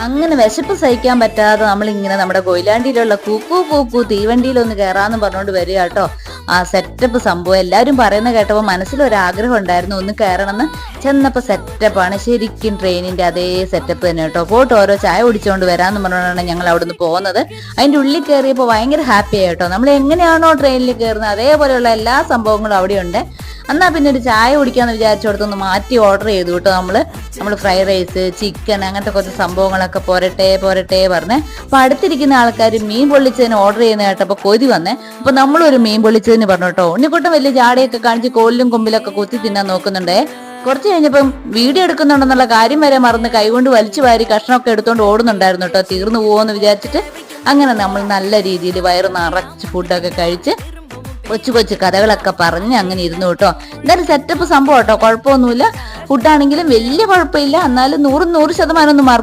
അങ്ങനെ വിശപ്പ് സഹിക്കാൻ പറ്റാതെ നമ്മളിങ്ങനെ നമ്മുടെ കൊയിലാണ്ടിയിലുള്ള കൂക്കു കൂക്കു തീവണ്ടിയിലൊന്ന് കയറാന്ന് പറഞ്ഞുകൊണ്ട് വരിക കേട്ടോ. ആ സെറ്റപ്പ് സംഭവം എല്ലാവരും പറയുന്ന കേട്ടപ്പോൾ മനസ്സിലൊരാഗ്രഹം ഉണ്ടായിരുന്നു ഒന്ന് കയറണമെന്ന്. ചെന്നപ്പോൾ സെറ്റപ്പാണ്, ശരിക്കും ട്രെയിനിന്റെ അതേ സെറ്റപ്പ് തന്നെ കേട്ടോ. പോയിട്ട് ഓരോ ചായ കുടിച്ചുകൊണ്ട് വരാമെന്ന് പറഞ്ഞുകൊണ്ടാണ് ഞങ്ങൾ അവിടുന്ന് പോകുന്നത്. അതിൻ്റെ ഉള്ളിൽ കയറിയപ്പോൾ ഭയങ്കര ഹാപ്പി ആയിട്ടോ. നമ്മൾ എങ്ങനെയാണോ ട്രെയിനിൽ കയറുന്നത് അതേപോലെയുള്ള എല്ലാ സംഭവങ്ങളും അവിടെയുണ്ട്. എന്നാൽ പിന്നെ ഒരു ചായ കുടിക്കാന്ന് വിചാരിച്ചോടത്തൊന്ന് മാറ്റി ഓർഡർ ചെയ്തു കേട്ടോ. നമ്മൾ ഫ്രൈഡ് റൈസ്, ചിക്കൻ, അങ്ങനത്തെ കുറച്ച് സംഭവങ്ങളൊക്കെ പോരട്ടെ പറഞ്ഞേ. അപ്പൊ അടുത്തിരിക്കുന്ന ആൾക്കാർ മീൻ പൊള്ളിച്ചതിന് ഓർഡർ ചെയ്യുന്ന കേട്ടപ്പോൾ കൊതി വന്നേ. അപ്പൊ നമ്മളൊരു മീൻ പൊള്ളിച്ചതിന് പറഞ്ഞു കേട്ടോ. ഉണ്ണിക്കുട്ടൻ വലിയ ജാടയൊക്കെ കാണിച്ച് കോലിലും കൊമ്പിലൊക്കെ കുത്തി തിന്നാൻ നോക്കുന്നുണ്ടേ. കുറച്ച് കഴിഞ്ഞപ്പം വീഡിയോ എടുക്കുന്നുണ്ടെന്നുള്ള കാര്യം വരെ മറന്ന് കൈകൊണ്ട് വലിച്ചു വാരി കഷ്ണമൊക്കെ എടുത്തോണ്ട് ഓടുന്നുണ്ടായിരുന്നു കേട്ടോ, തീർന്നു പോവെന്ന് വിചാരിച്ചിട്ട്. അങ്ങനെ നമ്മൾ നല്ല രീതിയിൽ വയറ് നിറച്ച് ഫുഡൊക്കെ കഴിച്ച് കൊച്ചു കൊച്ചു കഥകളൊക്കെ പറഞ്ഞ് അങ്ങനെ ഇരുന്നു കേട്ടോ. എന്തായാലും സെറ്റപ്പ് സംഭവം കേട്ടോ, കുഴപ്പമൊന്നുമില്ല. ഫുഡാണെങ്കിലും വലിയ കുഴപ്പമില്ല, എന്നാലും 100% ഒന്നും